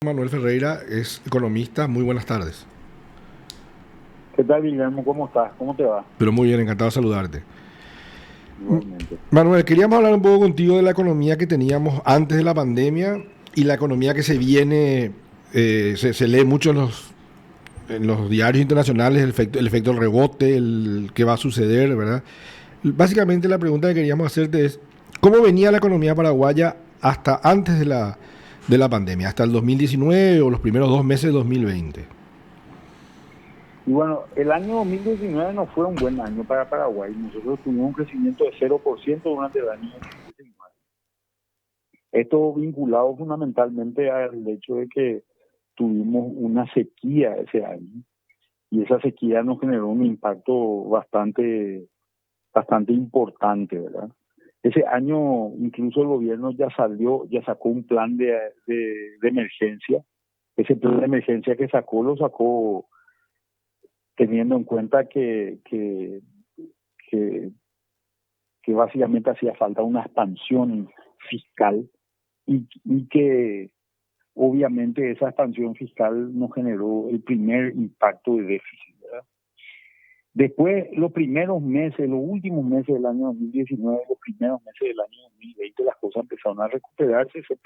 Manuel Ferreira es economista. Muy buenas tardes. ¿Qué tal, Guillermo? ¿Cómo estás? ¿Cómo te va? Pero muy bien, encantado de saludarte. Igualmente. Manuel, queríamos hablar un poco contigo de la economía que teníamos antes de la pandemia y la economía que se viene. Se lee mucho en los diarios internacionales el efecto del rebote, el qué va a suceder, ¿verdad? Básicamente la pregunta que queríamos hacerte es, ¿cómo venía la economía paraguaya hasta antes de la pandemia, hasta el 2019 o los primeros 2 meses de 2020? Y bueno, el año 2019 no fue un buen año para Paraguay. Nosotros tuvimos un crecimiento de 0% durante el año 2019. Esto vinculado fundamentalmente al hecho de que tuvimos una sequía ese año y esa sequía nos generó un impacto bastante importante, ¿verdad? Ese año incluso el gobierno ya sacó un plan de emergencia. Ese plan de emergencia que sacó, lo sacó teniendo en cuenta que, que básicamente hacía falta una expansión fiscal y que obviamente esa expansión fiscal nos generó el primer impacto de déficit, ¿verdad? Después, los primeros meses, los últimos meses del año 2019, los primeros meses del año 2020, las cosas empezaron a recuperarse, se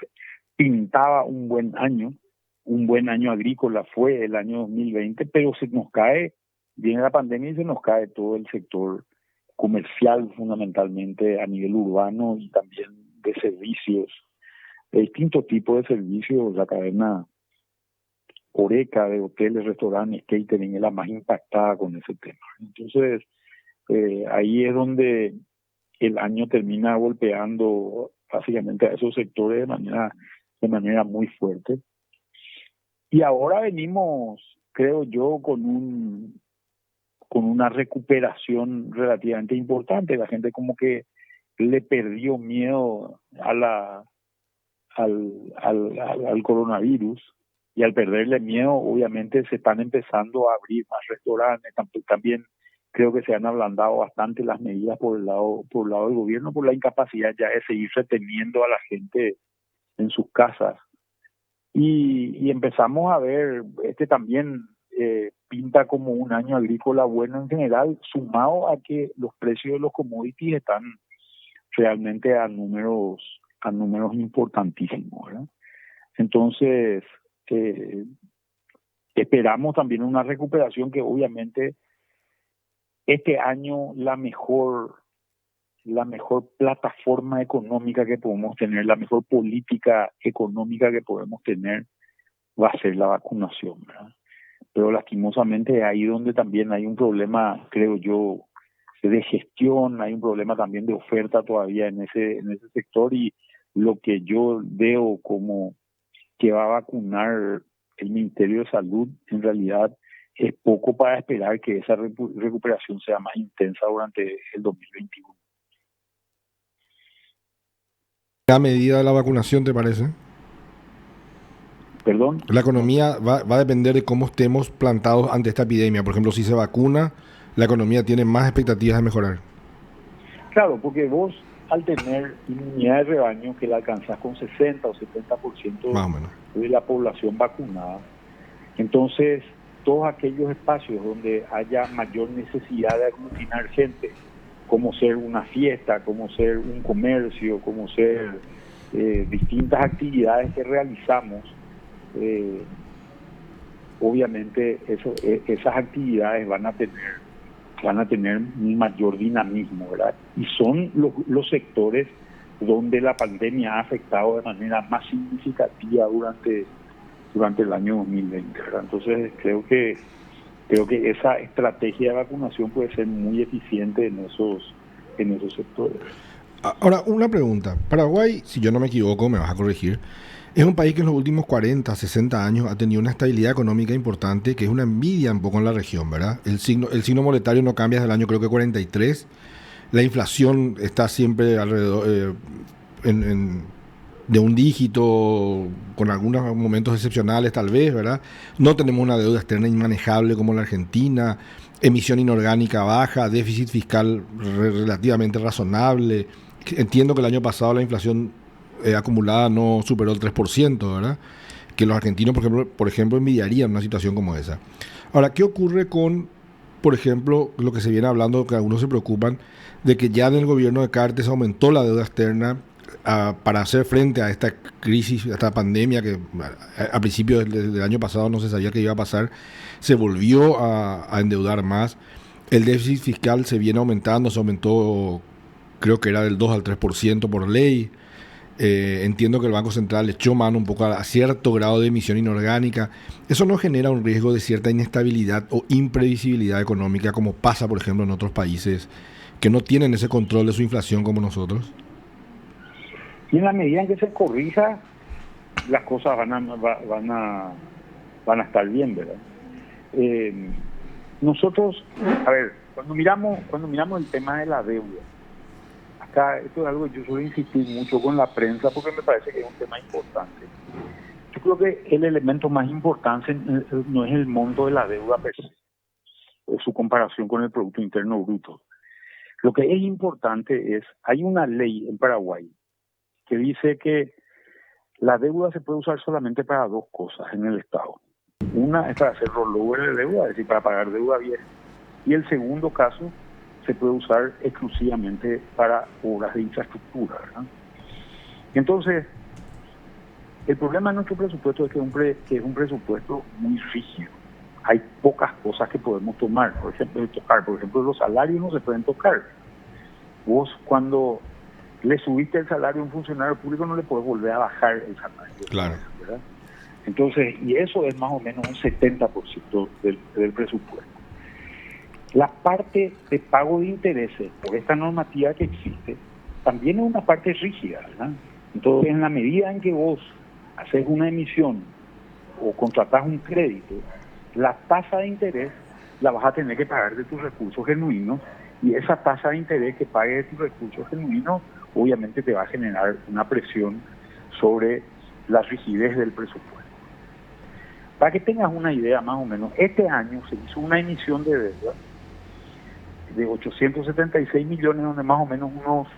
pintaba un buen año agrícola fue el año 2020, pero se nos cae, viene la pandemia y se nos cae todo el sector comercial, fundamentalmente a nivel urbano y también de servicios, de distintos tipos de servicios. La cadena Oreca de hoteles, restaurantes, catering es la más impactada con ese tema. Entonces, ahí es donde el año termina golpeando básicamente a esos sectores de manera muy fuerte. Y ahora venimos, creo yo, con una recuperación relativamente importante. La gente como que le perdió miedo al coronavirus, y al perderle miedo, obviamente se están empezando a abrir más restaurantes. También creo que se han ablandado bastante las medidas por el lado del gobierno, por la incapacidad ya de seguir reteniendo a la gente en sus casas. Y empezamos a ver, también pinta como un año agrícola bueno en general, sumado a que los precios de los commodities están realmente a números importantísimos, ¿verdad? Entonces, eh, esperamos también una recuperación que obviamente este año la mejor plataforma económica que podemos tener, la mejor política económica que podemos tener va a ser la vacunación, ¿verdad? Pero lastimosamente ahí donde también hay un problema, creo yo, de gestión, hay un problema también de oferta todavía en ese sector, y lo que yo veo como que va a vacunar el Ministerio de Salud en realidad es poco para esperar que esa recuperación sea más intensa durante el 2021. ¿Qué medida de la vacunación te parece? Perdón, La no. economía va a depender de cómo estemos plantados ante esta epidemia. Por ejemplo, si se vacuna, la economía tiene más expectativas de mejorar. Claro, porque vos al tener inmunidad de rebaño que la alcanzás con 60 o 70% Más o menos. de la población vacunada, entonces todos aquellos espacios donde haya mayor necesidad de aglutinar gente, como ser una fiesta, como ser un comercio, como ser distintas actividades que realizamos, eh, obviamente esas actividades van a tener un mayor dinamismo, ¿verdad? Y son los sectores donde la pandemia ha afectado de manera más significativa durante el año 2020, ¿verdad? Entonces creo que esa estrategia de vacunación puede ser muy eficiente en esos sectores. Ahora, una pregunta. Paraguay, si yo no me equivoco, me vas a corregir, es un país que en los últimos 40, 60 años ha tenido una estabilidad económica importante, que es una envidia un poco en la región, ¿verdad? El signo monetario no cambia desde el año creo que 43. La inflación está siempre alrededor en, de un dígito, con algunos momentos excepcionales tal vez, ¿verdad? No tenemos una deuda externa inmanejable como la Argentina, emisión inorgánica baja, déficit fiscal relativamente razonable. Entiendo que el año pasado la inflación acumulada no superó el 3%, ¿verdad? que los argentinos, por ejemplo, envidiarían una situación como esa. Ahora, ¿qué ocurre con, por ejemplo, lo que se viene hablando, que algunos se preocupan, de que ya en el gobierno de Cartes aumentó la deuda externa para hacer frente a esta crisis, a esta pandemia que a principios del año pasado no se sabía qué iba a pasar, se volvió a endeudar más, el déficit fiscal se viene aumentando, se aumentó, creo que era del 2 al 3% por ley. Entiendo que el Banco Central echó mano un poco a cierto grado de emisión inorgánica. ¿Eso no genera un riesgo de cierta inestabilidad o imprevisibilidad económica, como pasa, por ejemplo, en otros países que no tienen ese control de su inflación como nosotros? Y en la medida en que se corrija, las cosas van a estar bien, ¿verdad? Nosotros, a ver, cuando miramos el tema de la deuda, acá esto es algo que yo suelo insistir mucho con la prensa porque me parece que es un tema importante. Yo creo que el elemento más importante no es el monto de la deuda per se, o su comparación con el Producto Interno Bruto. Lo que es importante es, hay una ley en Paraguay que dice que la deuda se puede usar solamente para dos cosas en el Estado. Una es para hacer rollover de deuda, es decir, para pagar deuda vieja. Y el segundo caso se puede usar exclusivamente para obras de infraestructura, ¿verdad? Entonces, el problema de nuestro presupuesto es que es un presupuesto muy rígido. Hay pocas cosas que podemos tomar. Por ejemplo, los salarios no se pueden tocar. Vos cuando le subiste el salario a un funcionario público no le podés volver a bajar el salario. Claro. ¿Verdad? Entonces, y eso es más o menos un 70% del presupuesto. La parte de pago de intereses por esta normativa que existe también es una parte rígida, ¿verdad? Entonces, en la medida en que vos haces una emisión o contratás un crédito, la tasa de interés la vas a tener que pagar de tus recursos genuinos, y esa tasa de interés que pagues de tus recursos genuinos obviamente te va a generar una presión sobre la rigidez del presupuesto. Para que tengas una idea más o menos, este año se hizo una emisión de deuda de 876 millones, donde más o menos unos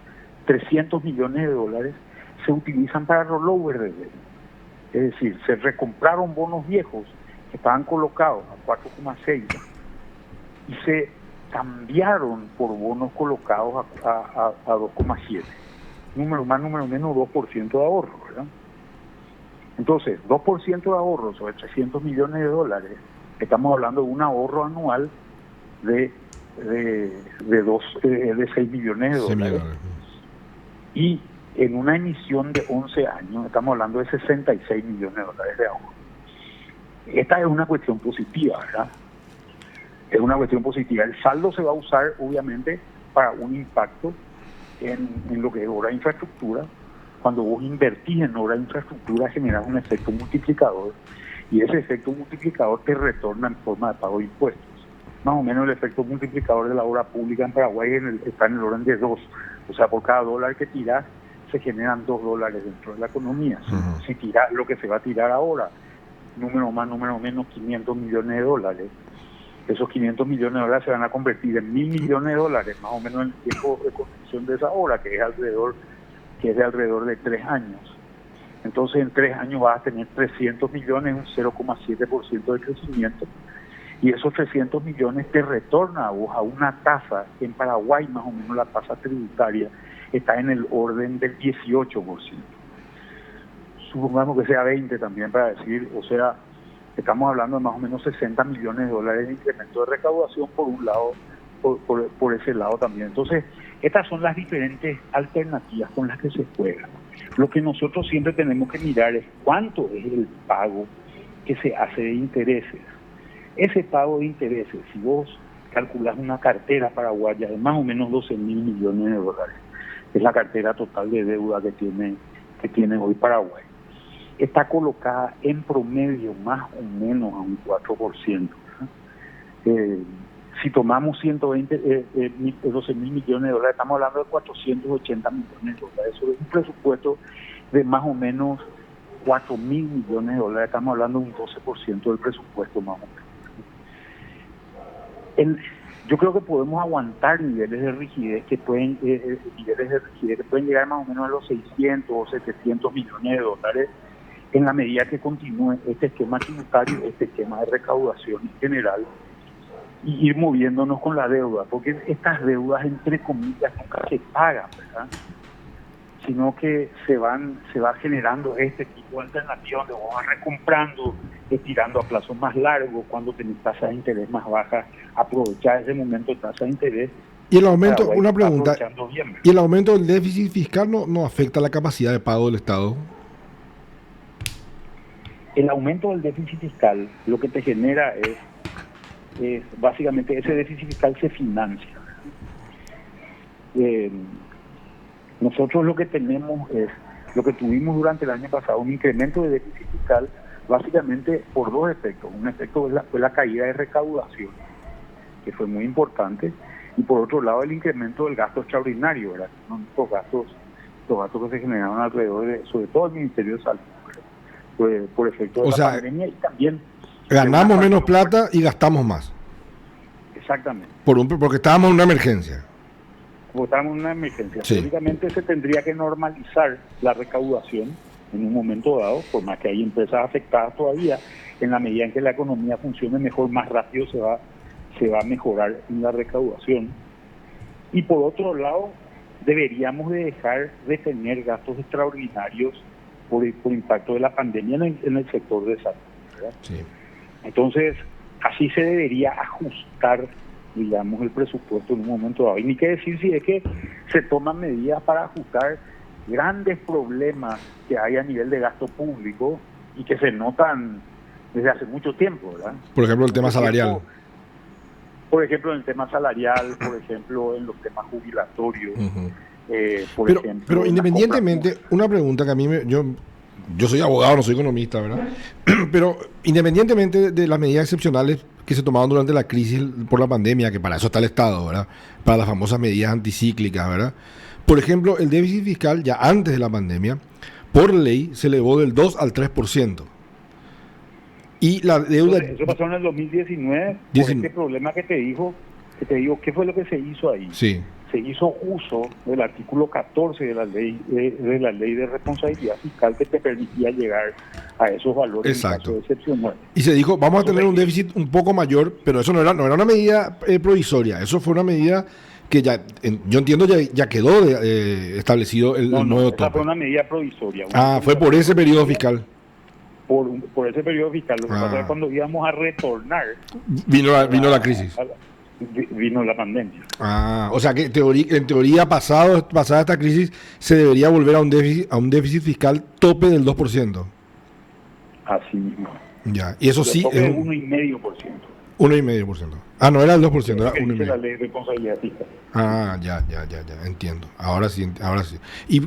300 millones de dólares se utilizan para rollover de deuda. Es decir, se recompraron bonos viejos que estaban colocados a 4,6 y se cambiaron por bonos colocados a 2,7. Número más, número menos, 2% de ahorro, ¿verdad? Entonces, 2% de ahorro sobre 300 millones de dólares, estamos hablando de un ahorro anual de 6 millones de dólares. Y en una emisión de 11 años, estamos hablando de 66 millones de dólares de ahorro. Esta es una cuestión positiva, ¿verdad? Es una cuestión positiva. El saldo se va a usar, obviamente, para un impacto en lo que es obra de infraestructura. Cuando vos invertís en obra de infraestructura, generas un efecto multiplicador, y ese efecto multiplicador te retorna en forma de pago de impuestos. Más o menos el efecto multiplicador de la obra pública en Paraguay está en el orden de 2. O sea, por cada dólar que tirás, se generan $2 dentro de la economía. Uh-huh. Si tirás lo que se va a tirar ahora, número más, número menos, 500 millones de dólares. Esos 500 millones de dólares se van a convertir en 1.000 millones de dólares, más o menos en el tiempo de construcción de esa obra, que es de alrededor de 3 años. Entonces, en 3 años vas a tener 300 millones, un 0,7% de crecimiento, y esos 300 millones te retorna a vos a una tasa. En Paraguay, más o menos, la tasa tributaria está en el orden del 18%. Supongamos que sea 20 también, para decir, o sea, estamos hablando de más o menos 60 millones de dólares de incremento de recaudación por un lado, por ese lado también. Entonces, estas son las diferentes alternativas con las que se juega. Lo que nosotros siempre tenemos que mirar es cuánto es el pago que se hace de intereses. Ese pago de intereses, si vos calculás una cartera paraguaya de más o menos 12.000 millones de dólares, es la cartera total de deuda que tiene hoy Paraguay, está colocada en promedio más o menos a un 4%. Si tomamos 12.000 millones de dólares, estamos hablando de 480 millones de dólares. Eso es un presupuesto de más o menos 4.000 millones de dólares. Estamos hablando de un 12% del presupuesto más o menos. Yo creo que podemos aguantar niveles de rigidez que pueden llegar más o menos a los 600 o 700 millones de dólares en la medida que continúe este esquema tributario, este esquema de recaudación en general, y ir moviéndonos con la deuda, porque estas deudas, entre comillas, nunca se pagan, ¿verdad? Sino que se va generando este tipo de alternativas donde vos vas recomprando, estirando a plazos más largos, cuando tenés tasas de interés más bajas, aprovechar ese momento de tasa de interés. Y el aumento, Paraguay una está pregunta, aprovechando bien, ¿verdad? ¿y el aumento del déficit fiscal no afecta la capacidad de pago del Estado? El aumento del déficit fiscal lo que te genera es básicamente ese déficit fiscal se financia. Nosotros lo que tenemos es, lo que tuvimos durante el año pasado, un incremento de déficit fiscal básicamente por dos efectos. Un efecto fue la caída de recaudación, que fue muy importante, y por otro lado el incremento del gasto extraordinario, ¿verdad? Los gastos que se generaron alrededor de, sobre todo el Ministerio de Salud, por efecto de la pandemia, y también ganamos menos plata y gastamos más. Exactamente. Porque estábamos en una emergencia. Como estábamos en una emergencia. Sí. Teóricamente se tendría que normalizar la recaudación en un momento dado, por más que hay empresas afectadas todavía, en la medida en que la economía funcione mejor, más rápido se va a mejorar en la recaudación. Y por otro lado, deberíamos de dejar de tener gastos extraordinarios por impacto de la pandemia en el sector de salud, ¿verdad? Sí. Entonces, así se debería ajustar, digamos, el presupuesto en un momento dado. Y ni qué decir si es que se toman medidas para ajustar grandes problemas que hay a nivel de gasto público y que se notan desde hace mucho tiempo, ¿verdad? Por ejemplo, el tema salarial. Por ejemplo, en el tema salarial, por ejemplo, en los temas jubilatorios. Pero independientemente, una pregunta que a mí yo soy abogado, no soy economista, ¿verdad? Pero independientemente de las medidas excepcionales que se tomaron durante la crisis por la pandemia, que para eso está el Estado, ¿verdad? Para las famosas medidas anticíclicas, ¿verdad? Por ejemplo, el déficit fiscal ya antes de la pandemia, por ley, se elevó del 2 al 3%. Y la deuda... Eso pasó en el 2019, por este problema que te digo, ¿qué fue lo que se hizo ahí? Sí. Se hizo uso del artículo 14 de la ley de responsabilidad fiscal que te permitía llegar a esos valores. Exacto. En caso excepcional. Y se dijo, vamos a tener un déficit un poco mayor, pero eso no era una medida provisoria, eso fue una medida que ya, yo entiendo, ya quedó establecido el nuevo tope. Fue una medida provisoria. Fue por ese periodo fiscal. Por ese periodo fiscal. Lo que pasa es que cuando íbamos a retornar... Vino la crisis. Vino la pandemia. O sea que en teoría pasada esta crisis se debería volver a un déficit fiscal tope del 2%. Así mismo. Ya, y eso sí es 1,5%. 1,5%. No era el 2%, era 1,5%. La ley de responsabilidad fiscal. Ya, entiendo. Ahora sí. Y,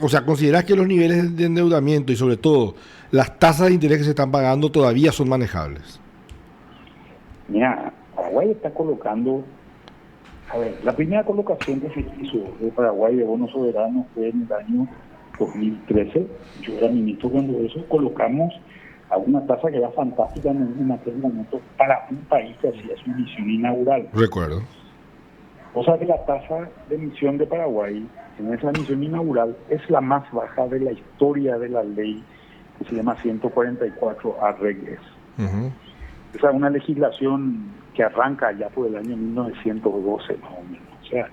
o sea, ¿consideras que los niveles de endeudamiento y sobre todo las tasas de interés que se están pagando todavía son manejables? Mira, Paraguay está colocando, la primera colocación que se hizo de Paraguay de bonos soberanos fue en el año 2013. Yo era ministro cuando eso, colocamos a una tasa que era fantástica en aquel momento para un país que hacía su emisión inaugural. Recuerdo. O sea que la tasa de emisión de Paraguay en esa emisión inaugural es la más baja de la historia de la ley que se llama 144 AREGES. Esa es una legislación que arranca ya por el año 1912 más o menos. O sea,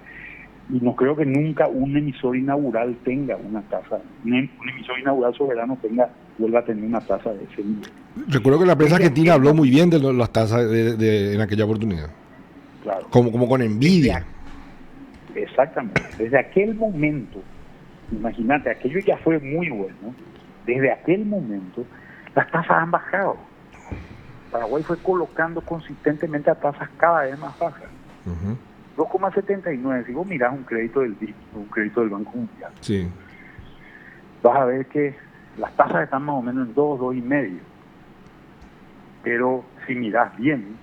y no creo que nunca un emisor inaugural tenga una tasa, un emisor inaugural soberano vuelva a tener una tasa de ese nivel. Recuerdo que la prensa argentina habló muy bien de las tasas en aquella oportunidad. Claro. Como con envidia. Exactamente. Desde aquel momento, imagínate, aquello ya fue muy bueno. Desde aquel momento, las tasas han bajado. Paraguay fue colocando consistentemente a tasas cada vez más bajas. 2,79. Si vos mirás un crédito del BID, un crédito del Banco Mundial, sí, vas a ver que las tasas están más o menos en 2,5. Pero si mirás bien,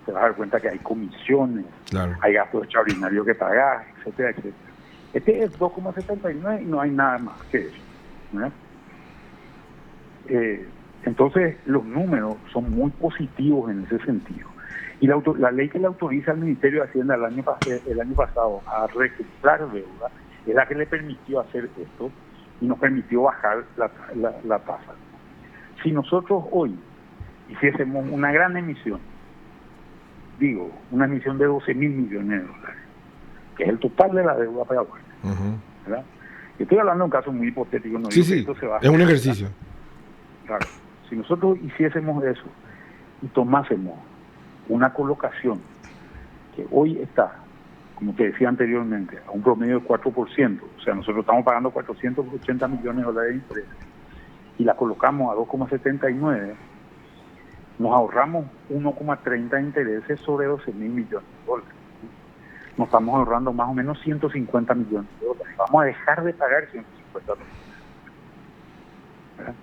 te vas a dar cuenta que hay comisiones, claro, hay gastos extraordinarios que pagar, etcétera, etcétera. Este es 2,79 y no hay nada más que eso, ¿verdad? Entonces, los números son muy positivos en ese sentido. Y la ley que le autoriza al Ministerio de Hacienda el año pasado a registrar deuda es la que le permitió hacer esto y nos permitió bajar la tasa. si nosotros hoy hiciésemos una gran emisión, una emisión de 12 mil millones de dólares, que es el total de la deuda paraguaya, ¿verdad? Yo estoy hablando de un caso muy hipotético, no digo que esto se va a hacer, es un ejercicio. Claro, si nosotros hiciésemos eso y tomásemos una colocación que hoy está, como te decía anteriormente, a un promedio de 4%, o sea, nosotros estamos pagando 480 millones de dólares de interés, y la colocamos a 2,79, nos ahorramos 1,30 de intereses sobre 12 mil millones de dólares. Nos estamos ahorrando más o menos 150 millones de dólares. Vamos a dejar de pagar 150 millones. ¿Verdad?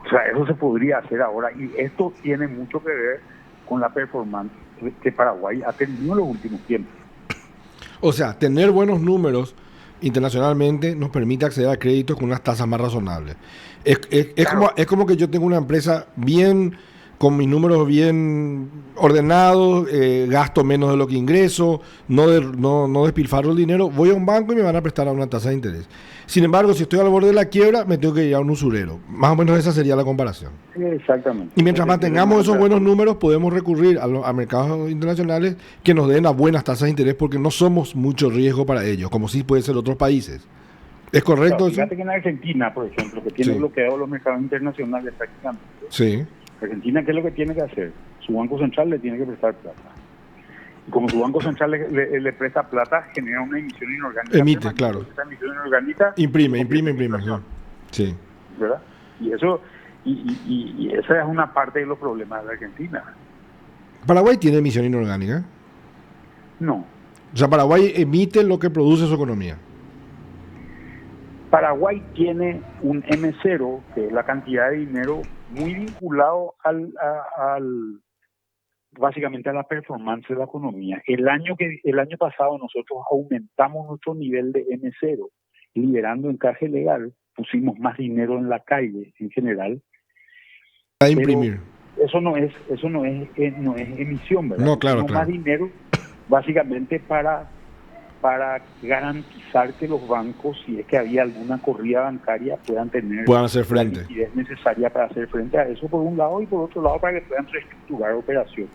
O sea, eso se podría hacer ahora, y esto tiene mucho que ver con la performance que Paraguay ha tenido en los últimos tiempos. O sea, tener buenos números internacionalmente nos permite acceder a créditos con unas tasas más razonables. Claro. Es como que yo tengo una empresa bien, con mis números bien ordenados, gasto menos de lo que ingreso, no despilfarro el dinero, voy a un banco y me van a prestar a una tasa de interés. Sin embargo, si estoy al borde de la quiebra, me tengo que ir a un usurero. Más o menos esa sería la comparación. Exactamente. Y mientras mantengamos esos buenos números, podemos recurrir a mercados internacionales que nos den a buenas tasas de interés, porque no somos mucho riesgo para ellos, como sí puede ser otros países. ¿Es correcto? Claro, fíjate que en Argentina, por ejemplo, que tiene bloqueado los mercados internacionales prácticamente. Sí. Argentina, ¿qué es lo que tiene que hacer? Su Banco Central le tiene que prestar plata. Y como su Banco Central le presta plata, genera una emisión inorgánica. Emite, claro. Esa emisión inorgánica imprime. Sí. ¿Verdad? Y eso, y esa es una parte de los problemas de Argentina. ¿Paraguay tiene emisión inorgánica? No. O sea, Paraguay emite lo que produce su economía. Paraguay tiene un M0, que es la cantidad de dinero muy vinculado básicamente a la performance de la economía. El año pasado nosotros aumentamos nuestro nivel de M0, liberando encaje legal, pusimos más dinero en la calle en general. A imprimir. Eso no es emisión, ¿verdad? No, claro. Más dinero básicamente para garantizar que los bancos, si es que había alguna corrida bancaria, puedan hacer frente. La liquidez necesaria para hacer frente a eso, por un lado, y por otro lado para que puedan reestructurar operaciones.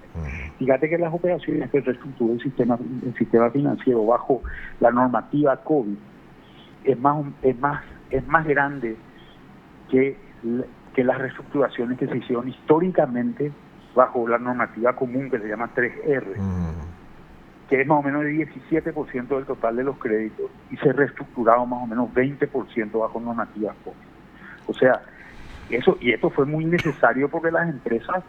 Fíjate que las operaciones que reestructura el sistema financiero bajo la normativa COVID es más grande que las reestructuraciones que se hicieron históricamente bajo la normativa común que se llama 3R. Que es más o menos el 17% del total de los créditos, y se reestructuraron más o menos 20% bajo normativas COVID. O sea, esto fue muy necesario porque las empresas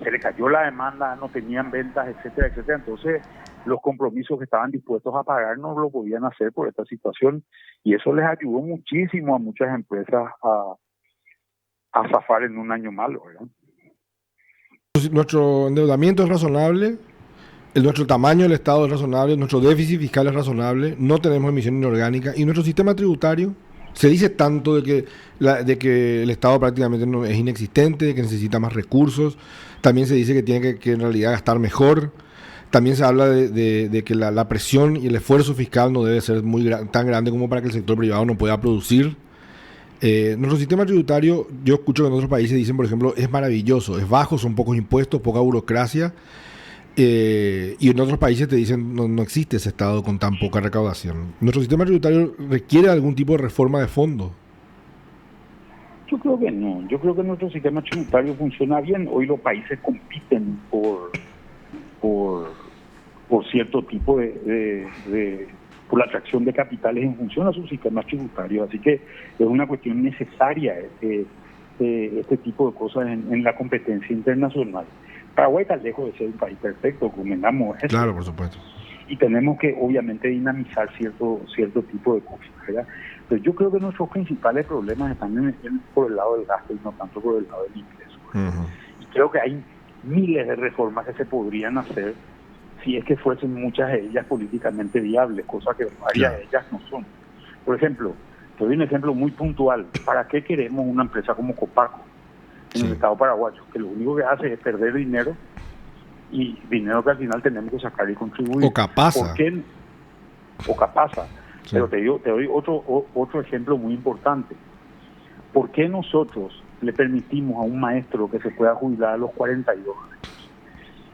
se le cayó la demanda, no tenían ventas, etcétera, etcétera. Entonces, los compromisos que estaban dispuestos a pagar no lo podían hacer por esta situación, y eso les ayudó muchísimo a muchas empresas a zafar en un año malo, ¿verdad? Nuestro endeudamiento es razonable. Nuestro tamaño del Estado es razonable, nuestro déficit fiscal es razonable, no tenemos emisión inorgánica, y nuestro sistema tributario, se dice tanto de que el Estado prácticamente no es inexistente, de que necesita más recursos, también se dice que tiene que en realidad gastar mejor, también se habla de que la presión y el esfuerzo fiscal no debe ser tan grande como para que el sector privado no pueda producir. Nuestro sistema tributario, yo escucho que en otros países dicen, por ejemplo, es maravilloso, es bajo, son pocos impuestos, poca burocracia. Y en otros países te dicen no existe ese Estado con tan poca recaudación. ¿Nuestro sistema tributario requiere algún tipo de reforma de fondo? Yo creo que no. Yo creo que nuestro sistema tributario funciona bien. Hoy los países compiten por cierto tipo por la atracción de capitales en función a sus sistemas tributarios. Así que es una cuestión necesaria este tipo de cosas en la competencia internacional. Paraguay está lejos de ser un país perfecto, convengamos eso. Claro, por supuesto. Y tenemos que, obviamente, dinamizar cierto tipo de cosas, ¿verdad? Pero yo creo que nuestros principales problemas están por el lado del gasto y no tanto por el lado del ingreso. Y creo que hay miles de reformas que se podrían hacer si es que fuesen muchas de ellas políticamente viables, cosa que varias de ellas no son. Por ejemplo, te doy un ejemplo muy puntual. ¿Para qué queremos una empresa como Copaco en el Estado paraguayo? Que lo único que hace es perder dinero, y dinero que al final tenemos que sacar y contribuir. O Capasa. ¿Por qué? O Capasa. Sí. Pero te doy otro ejemplo muy importante. ¿Por qué nosotros le permitimos a un maestro que se pueda jubilar a los 42 años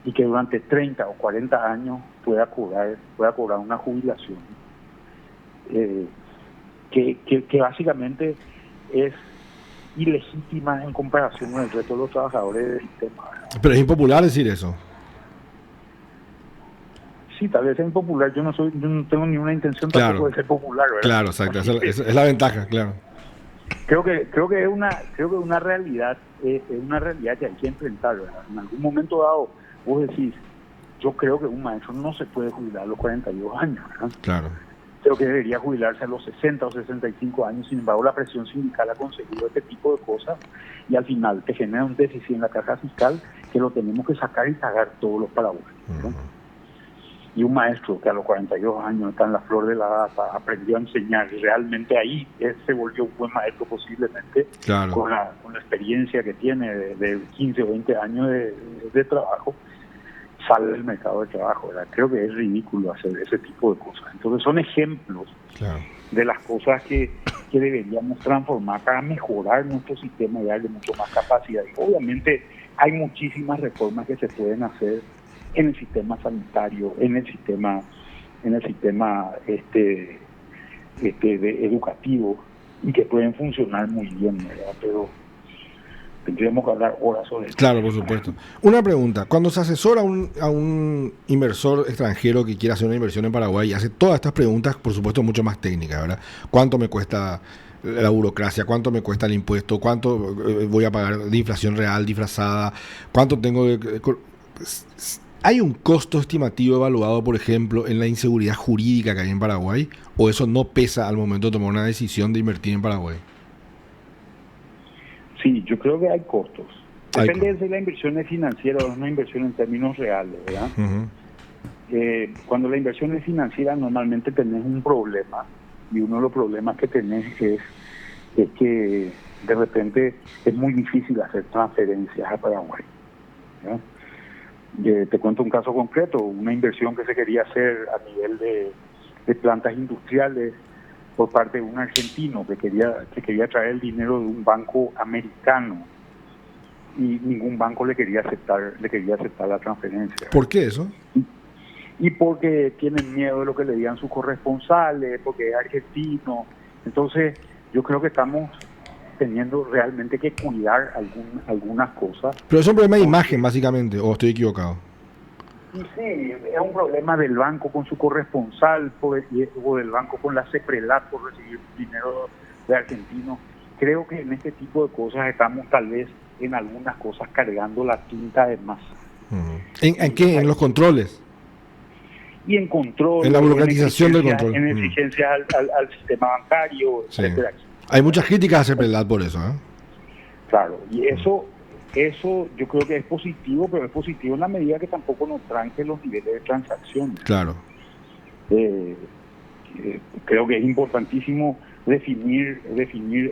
y que durante 30 o 40 años pueda cobrar una jubilación, que básicamente es ilegítima en comparación con el resto de los trabajadores del sistema. Pero es impopular decir eso. Sí, tal vez es impopular. Yo no tengo ninguna intención tampoco de ser popular, ¿verdad? Claro, exacto. Esa es la ventaja, claro. Creo que es una realidad, es una realidad que hay que enfrentar, ¿verdad? En algún momento dado, vos decís, yo creo que un maestro no se puede jubilar a los 42 años, ¿verdad? Claro. Creo que debería jubilarse a los 60 o 65 años. Sin embargo, la presión sindical ha conseguido este tipo de cosas y al final te genera un déficit en la caja fiscal que lo tenemos que sacar y pagar todos los paraguayos, ¿no? Y un maestro que a los 42 años está en la flor de la edad, aprendió a enseñar y realmente ahí se volvió un buen maestro posiblemente, claro, con la experiencia que tiene de 15 o 20 años de trabajo, sale del mercado de trabajo, ¿verdad? Creo que es ridículo hacer ese tipo de cosas. Entonces son ejemplos, claro, de las cosas que deberíamos transformar para mejorar nuestro sistema y darle mucho más capacidad. Y obviamente hay muchísimas reformas que se pueden hacer en el sistema sanitario, en el sistema educativo, y que pueden funcionar muy bien, ¿verdad? Pero tendríamos que hablar horas sobre eso. Claro, por supuesto. Una pregunta, cuando se asesora a un inversor extranjero que quiera hacer una inversión en Paraguay, hace todas estas preguntas, por supuesto, mucho más técnicas, ¿verdad? ¿Cuánto me cuesta la burocracia? ¿Cuánto me cuesta el impuesto? ¿Cuánto voy a pagar de inflación real disfrazada? ¿Cuánto tengo de... ¿Hay un costo estimativo evaluado, por ejemplo, en la inseguridad jurídica que hay en Paraguay? ¿O eso no pesa al momento de tomar una decisión de invertir en Paraguay? Sí, yo creo que hay costos. Depende de si la inversión es financiera o es una inversión en términos reales, ¿verdad? Uh-huh. Cuando la inversión es financiera, normalmente tenés un problema, y uno de los problemas que tenés es que de repente es muy difícil hacer transferencias a Paraguay, ¿verdad? Te cuento un caso concreto, una inversión que se quería hacer a nivel de plantas industriales por parte de un argentino que quería traer el dinero de un banco americano, y ningún banco le quería aceptar la transferencia. ¿Por qué eso? Y porque tienen miedo de lo que le digan sus corresponsales, porque es argentino. Entonces yo creo que estamos teniendo realmente que cuidar algunas cosas. Pero es un problema de imagen, básicamente, ¿o estoy equivocado? Y sí, es un problema del banco con su corresponsal o del banco con la CEPRELAT por recibir dinero de argentinos. Creo que en este tipo de cosas estamos tal vez en algunas cosas cargando la tinta de más. Uh-huh. ¿En qué? ¿En los controles? Y en control. En la burocratización del control. En exigencias al sistema bancario, sí, etcétera. Hay muchas críticas a CEPRELAT por eso, ¿eh? Claro, y eso yo creo que es positivo, pero es positivo en la medida que tampoco nos tranque los niveles de transacción. Claro. Creo que es importantísimo definir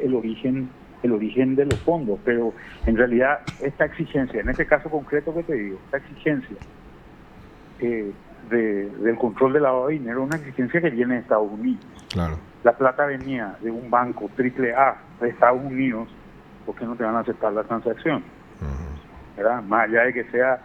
el origen de los fondos, pero en realidad esta exigencia, en este caso concreto que te digo, esta exigencia del control del lavado de dinero es una exigencia que viene de Estados Unidos. Claro. La plata venía de un banco AAA de Estados Unidos, ¿por qué no te van a aceptar la transacción? Uh-huh. ¿Verdad? Más allá de que sea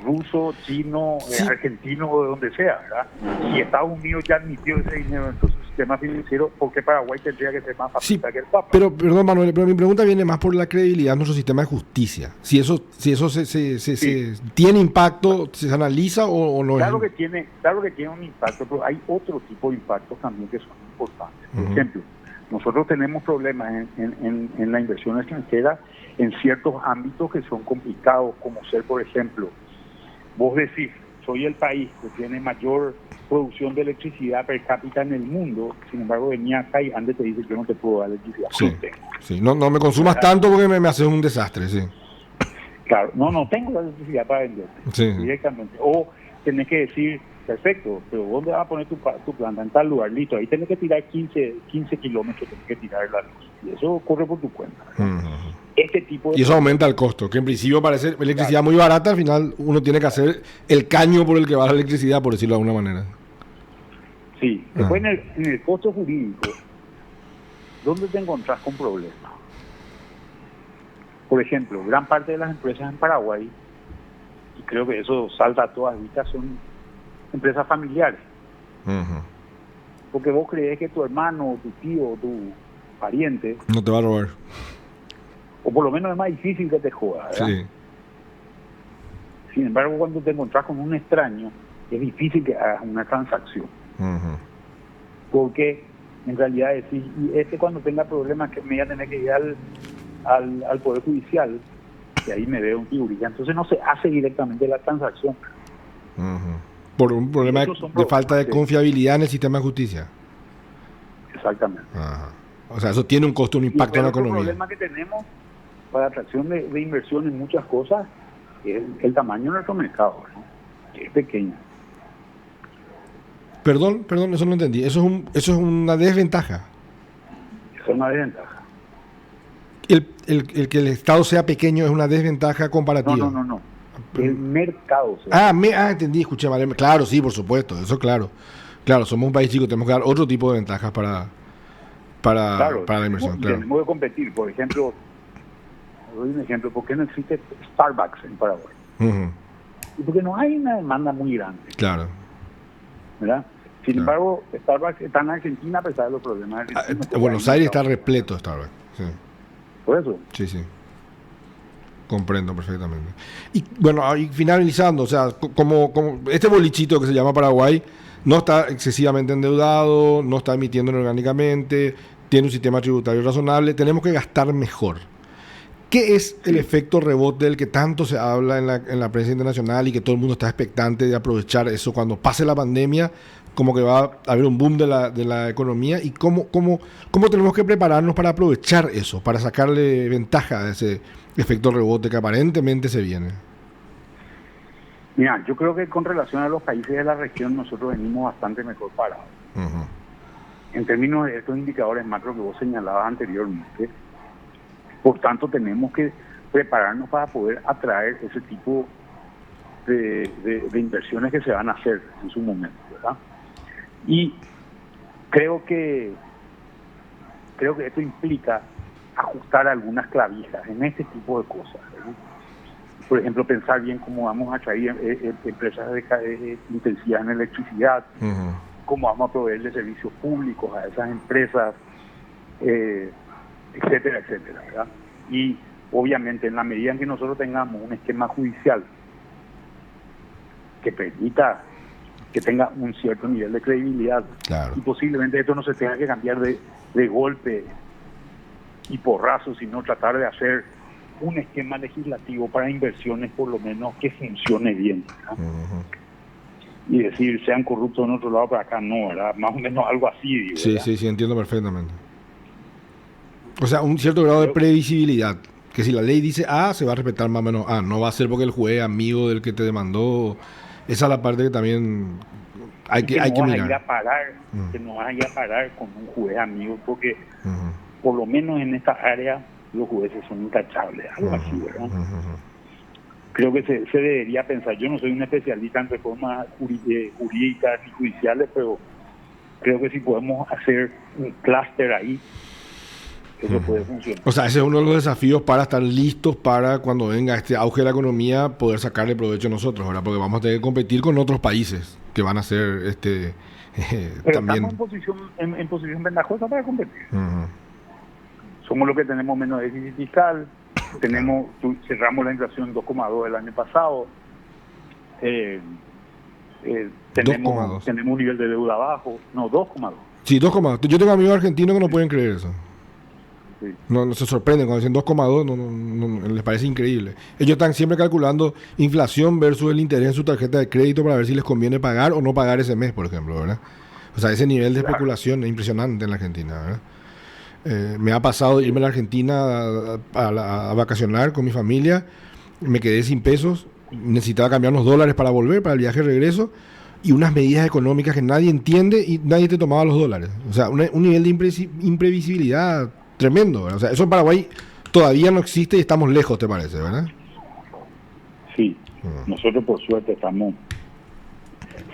ruso, chino, sí, argentino o de donde sea, ¿verdad? Si Estados Unidos ya admitió ese dinero en su sistema financiero, ¿por qué Paraguay tendría que ser más fácil que el Papa? Pero, perdón, Manuel, pero mi pregunta viene más por la credibilidad de nuestro sistema de justicia. Si eso se tiene impacto, ¿se analiza o no? Claro que tiene un impacto, pero hay otro tipo de impactos también que son importantes. Por uh-huh. ejemplo, nosotros tenemos problemas en la inversión extranjera en ciertos ámbitos que son complicados, como ser, por ejemplo, vos decís, soy el país que tiene mayor producción de electricidad per cápita en el mundo, sin embargo venía acá y antes te dice, yo no te puedo dar electricidad. Sí, sí. No me consumas tanto porque me haces un desastre, sí. Claro, no tengo la electricidad para venderte, sí, directamente. O tenés que decir, perfecto, pero ¿dónde vas a poner tu planta? En tal lugar, listo, ahí tenés que tirar 15 kilómetros, tenés que tirar la luz. Y eso corre por tu cuenta. Uh-huh. Este tipo de y eso aumenta el costo, que en principio parece electricidad claro, muy barata, al final uno tiene que hacer el caño por el que va la electricidad, por decirlo de alguna manera. Sí, después en el costo jurídico, ¿dónde te encontrás con problemas? Por ejemplo, gran parte de las empresas en Paraguay, y creo que eso salta a todas vistas, son empresas familiares. Ujú. Porque vos crees que tu hermano, tu tío, tu pariente, No te va a robar. o por lo menos es más difícil que te joda, ¿verdad? Sí. Sin embargo, cuando te encontrás con un extraño, es difícil que hagas una transacción. Ujú. Porque en realidad decís, y cuando tenga problemas que me voy a tener que ir al Poder Judicial, y ahí me veo un figurilla. Entonces no se hace directamente la transacción. Ujú. Por un problema Esos son de falta de problemas confiabilidad en el sistema de justicia. Exactamente. Ajá. O sea, eso tiene un costo, un Y impacto en la otro economía. problema que tenemos para atracción de inversión en muchas cosas es el tamaño de nuestro mercado, ¿no? Que es pequeño. Perdón, eso no entendí. Eso es una desventaja. Esa es una desventaja. El que el Estado sea pequeño es una desventaja comparativa. No. El mercado. Entendí, escuché mal. Claro, sí, por supuesto, eso claro. Claro, somos un país chico, tenemos que dar otro tipo de ventajas para Claro, la inversión, claro. tenemos que competir. Por ejemplo, doy un ejemplo, ¿por qué no existe Starbucks en Paraguay? Ujú. Y porque no hay una demanda muy grande, Claro. ¿verdad? Sin Claro. embargo, Starbucks está en Argentina a pesar de los problemas argentinos. Buenos Aires está repleto Starbucks. Sí. Por eso. Sí. Comprendo perfectamente. Y bueno, y finalizando, o sea, como este bolichito que se llama Paraguay no está excesivamente endeudado, no está emitiendo orgánicamente, tiene un sistema tributario razonable, tenemos que gastar mejor. ¿Qué es el efecto rebote del que tanto se habla en la prensa internacional y que todo el mundo está expectante de aprovechar eso cuando pase la pandemia? Como que va a haber un boom de la economía y cómo tenemos que prepararnos para aprovechar eso, para sacarle ventaja a ese efecto rebote que aparentemente se viene. Mira, yo creo que con relación a los países de la región nosotros venimos bastante mejor parados. Uh-huh. En términos de estos indicadores macro que vos señalabas anteriormente, por tanto tenemos que prepararnos para poder atraer ese tipo de inversiones que se van a hacer en su momento, ¿verdad? Y creo que esto implica ajustar algunas clavijas en este tipo de cosas, ¿verdad? Por ejemplo, pensar bien cómo vamos a atraer empresas intensivas en electricidad, Uh-huh. cómo vamos a proveerle servicios públicos a esas empresas, etcétera, etcétera, ¿verdad? Y obviamente en la medida en que nosotros tengamos un esquema judicial que permita que tenga un cierto nivel de credibilidad, claro, y posiblemente esto no se tenga que cambiar de golpe y porrazo, sino tratar de hacer un esquema legislativo para inversiones por lo menos que funcione bien, ¿verdad? Uh-huh. Y decir, sean corruptos en otro lado, pero acá no, ¿verdad? Más o menos algo así, digo, Sí, ¿verdad? sí, entiendo perfectamente. O sea, un cierto grado de previsibilidad. Que si la ley dice A, se va a respetar más o menos A. No va a ser porque el juez amigo del que te demandó. Esa es la parte que también hay que no vas mirar. a ir a parar, que no vas a ir a parar con un juez amigo, porque Uh-huh. por lo menos en esta área los jueces son intachables, algo así, ¿verdad? Uh-huh. Creo que se debería pensar. Yo no soy un especialista en reformas jurídicas ni judiciales, pero creo que si podemos hacer un clúster ahí, eso puede funcionar. O sea, ese es uno de los desafíos para estar listos para cuando venga este auge de la economía poder sacarle provecho a nosotros, ¿verdad? Porque vamos a tener que competir con otros países que van a ser pero también. Estamos en posición ventajosa para competir. Uh-huh. Somos los que tenemos menos déficit fiscal, cerramos la inflación 2,2 el año pasado, tenemos un nivel de deuda bajo, no, 2,2. Sí, 2,2. Yo tengo amigos argentinos que no pueden creer eso. Sí. No se sorprenden cuando dicen 2,2, no, les parece increíble. Ellos están siempre calculando inflación versus el interés en su tarjeta de crédito para ver si les conviene pagar o no pagar ese mes, por ejemplo, ¿verdad? O sea, ese nivel de especulación es impresionante en la Argentina, ¿verdad? Me ha pasado irme a la Argentina a vacacionar con mi familia, me quedé sin pesos, necesitaba cambiar unos dólares para volver, para el viaje de regreso, y unas medidas económicas que nadie entiende y nadie te tomaba los dólares. O sea, un nivel de imprevisibilidad tremendo, ¿verdad? O sea, eso en Paraguay todavía no existe y estamos lejos, ¿te parece, verdad? Sí, nosotros por suerte estamos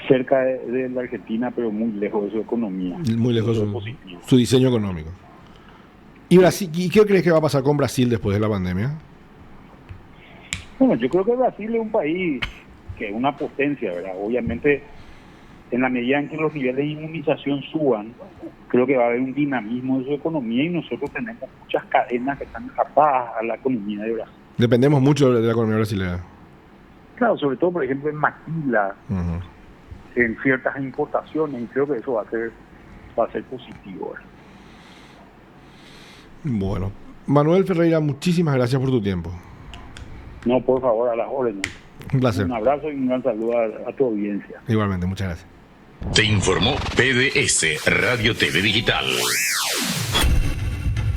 cerca de la Argentina, pero muy lejos de su economía. Muy lejos de su diseño económico. ¿Y Brasil? ¿Y qué crees que va a pasar con Brasil después de la pandemia? Bueno, yo creo que Brasil es un país que es una potencia, ¿verdad? Obviamente, en la medida en que los niveles de inmunización suban, creo que va a haber un dinamismo de su economía y nosotros tenemos muchas cadenas que están atadas a la economía de Brasil. Dependemos mucho de la economía brasileña. Claro, sobre todo, por ejemplo, en maquila, en ciertas importaciones, y creo que eso va a ser positivo, ¿verdad? Bueno, Manuel Ferreira, muchísimas gracias por tu tiempo. No, por favor, a las órdenes. Un placer. Un abrazo y un gran saludo a tu audiencia. Igualmente, muchas gracias. Te informó PDS Radio TV Digital.